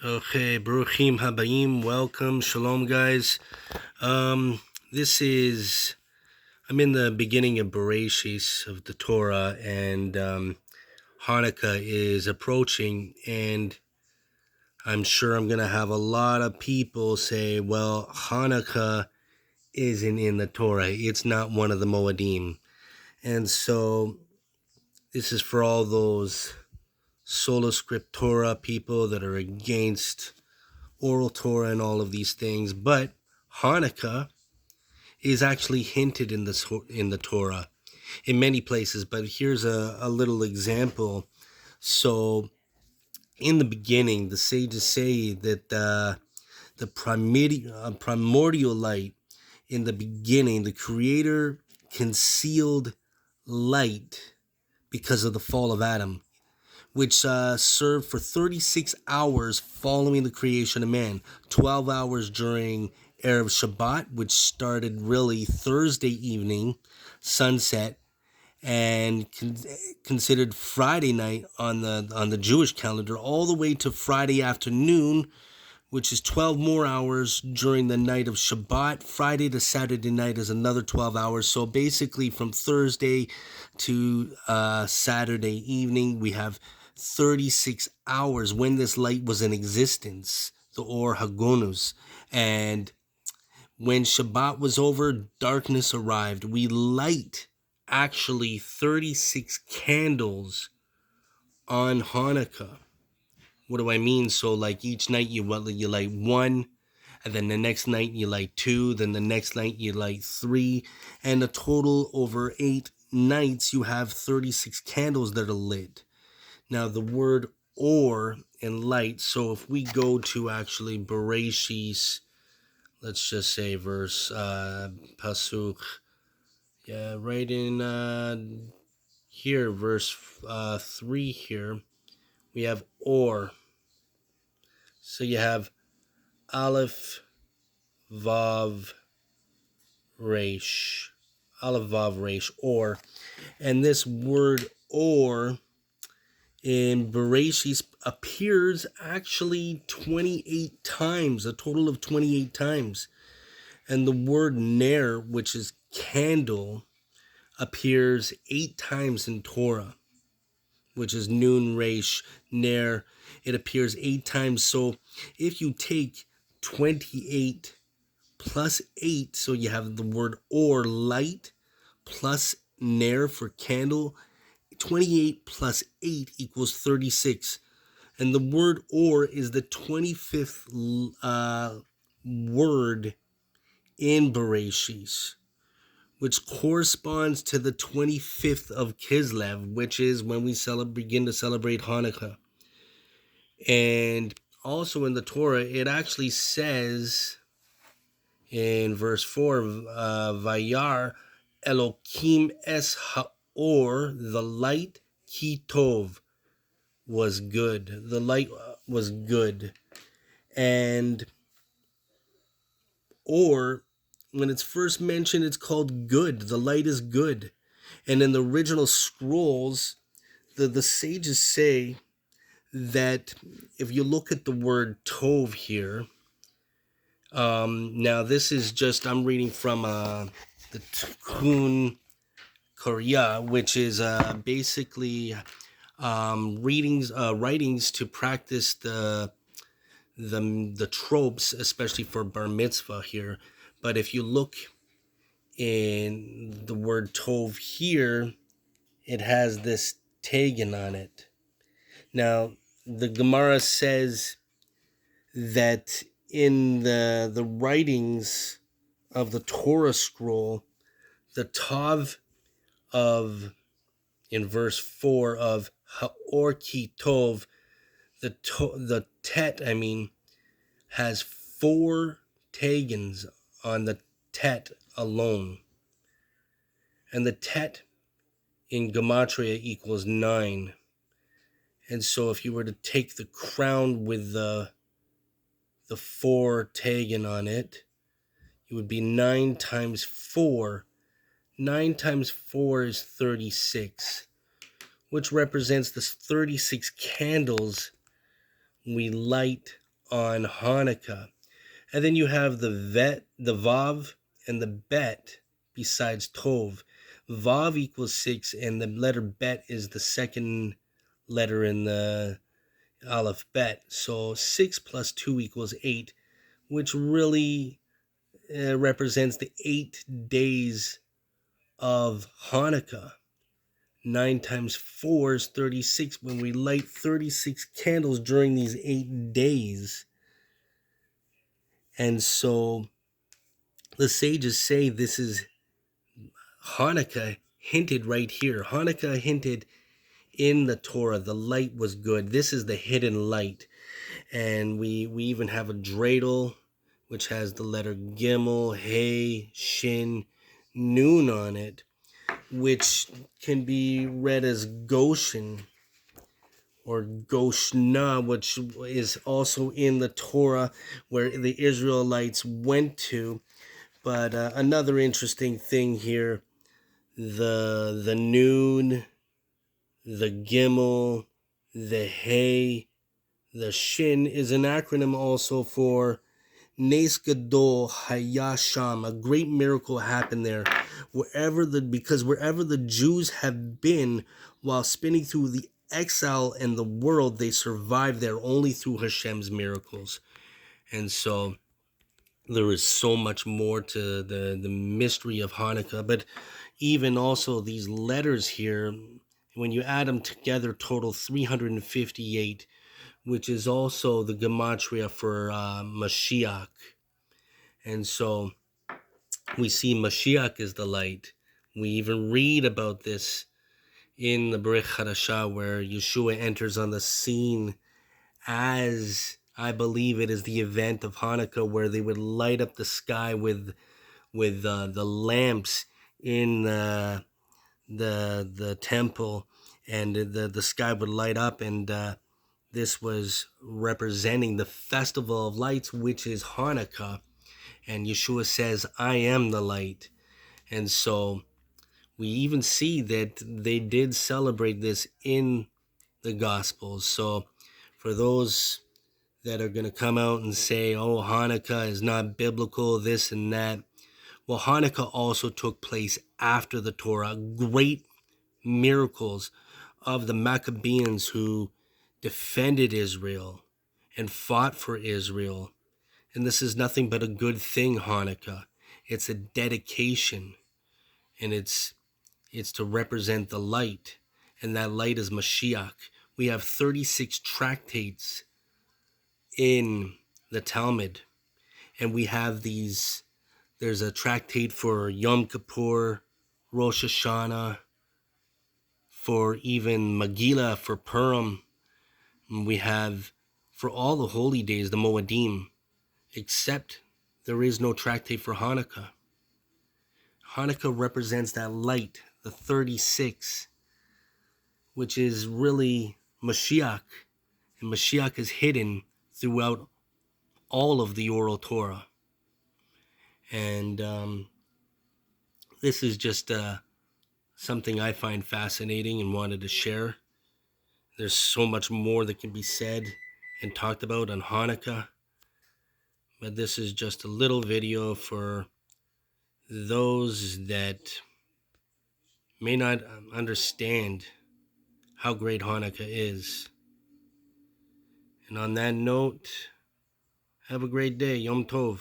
Okay, Bruchim Habayim, welcome, Shalom, guys. This is I'm in the beginning of Beresheis of the Torah, and Hanukkah is approaching, and I'm sure I'm gonna have a lot of people say, "Well, Hanukkah isn't in the Torah; it's not one of the Moedim," and so this is for all those sola scriptura people that are against oral Torah and all of these things, but Hanukkah is actually hinted in the Torah in many places. But here's a little example. So, in the beginning, the sages say that the primordial light in the beginning, the Creator concealed light because of the fall of Adam, which served for 36 hours following the creation of man, 12 hours during Erev Shabbat, which started really Thursday evening, sunset, and considered Friday night on the Jewish calendar, all the way to Friday afternoon, which is 12 more hours during the night of Shabbat. Friday to Saturday night is another 12 hours. So basically from Thursday to Saturday evening, we have 36 hours when this light was in existence, the Or Hagonus. And when Shabbat was over, darkness arrived. We light actually 36 candles on Hanukkah. What do I mean? So like each night you light one, and then the next night you light two, then the next night you light three, and a total over 8 nights you have 36 candles that are lit. Now the word or and light, so if we go to actually Beresheis, let's just say verse Pasuk, yeah, right in here, verse 3 here, we have or. So you have Aleph, Vav, Resh. Aleph, Vav, Resh, or. And this word or in Beresheis appears actually 28 times, a total of 28 times. And the word ner, which is candle, appears 8 times in Torah, which is nun, resh, ner. It appears 8 times. So if you take 28 plus 8, so you have the word or, light, plus ner for candle, 28 plus 8 equals 36. And the word or is the 25th word in Beresheis, which corresponds to the 25th of Kislev, which is when we begin to celebrate Hanukkah. And also in the Torah, it actually says in verse 4, Vayar Elokim es haor, the light ki tov, was good. The light was good. And or when it's first mentioned, it's called good. The light is good. And in the original scrolls, the sages say that if you look at the word tov here, now this is just, I'm reading from the Tikkun Korea, which is basically writings to practice the tropes, especially for bar mitzvah here. But if you look in the word tov here, it has this tagan on it. Now, the Gemara says that in the writings of the Torah scroll, the tav of, in verse 4 of Haor Ki Tov, the tet, has 4 tagans on the tet alone. And the tet in Gematria equals 9. And so if you were to take the crown with the 4 tagan on it, it would be 9 times 4. 9 times 4 is 36, which represents the 36 candles we light on Hanukkah. And then you have the Vav, and the Bet besides Tov. Vav equals 6, and the letter Bet is the second letter in the Aleph Bet. So 6 plus 2 equals 8, which really represents the 8 days of Hanukkah. 9 times 4 is 36. When we light 36 candles during these 8 days. And so the sages say this is Hanukkah hinted right here. Hanukkah hinted in the Torah. The light was good. This is the hidden light. And we even have a dreidel, which has the letter Gimel, Hey, Shin, Nun on it, which can be read as Goshen or Goshna, which is also in the Torah where the Israelites went to. But another interesting thing here, the Nun, the Gimel, the Hey, the Shin is an acronym also for Nes Gadol Hayasham. A great miracle happened there. Because wherever the Jews have been while spinning through the exile and the world, they survived there only through Hashem's miracles. And so there is so much more to the mystery of Hanukkah. But even also these letters here, when you add them together, total 358, which is also the gematria for Mashiach. And so we see Mashiach is the light. We even read about this in the Berech Hadashah, where Yeshua enters on the scene as, I believe it is the event of Hanukkah, where they would light up the sky with the lamps in the temple, and the sky would light up, and this was representing the festival of lights, which is Hanukkah. And Yeshua says, I am the light. And so we even see that they did celebrate this in the Gospels. So for those that are going to come out and say, oh, Hanukkah is not biblical, this and that. Well, Hanukkah also took place after the Torah. Great miracles of the Maccabees who defended Israel and fought for Israel. And this is nothing but a good thing, Hanukkah. It's a dedication, and it's to represent the light, and that light is Mashiach. We have 36 tractates in the Talmud, and we have there's a tractate for Yom Kippur, Rosh Hashanah, for even Megillah, for Purim. And we have for all the holy days, the Moedim, except there is no tractate for Hanukkah. Hanukkah represents that light, the 36, which is really Mashiach. And Mashiach is hidden throughout all of the oral Torah. And this is just something I find fascinating and wanted to share. There's so much more that can be said and talked about on Hanukkah. But this is just a little video for those that may not understand how great Hanukkah is. And on that note, have a great day. Yom Tov.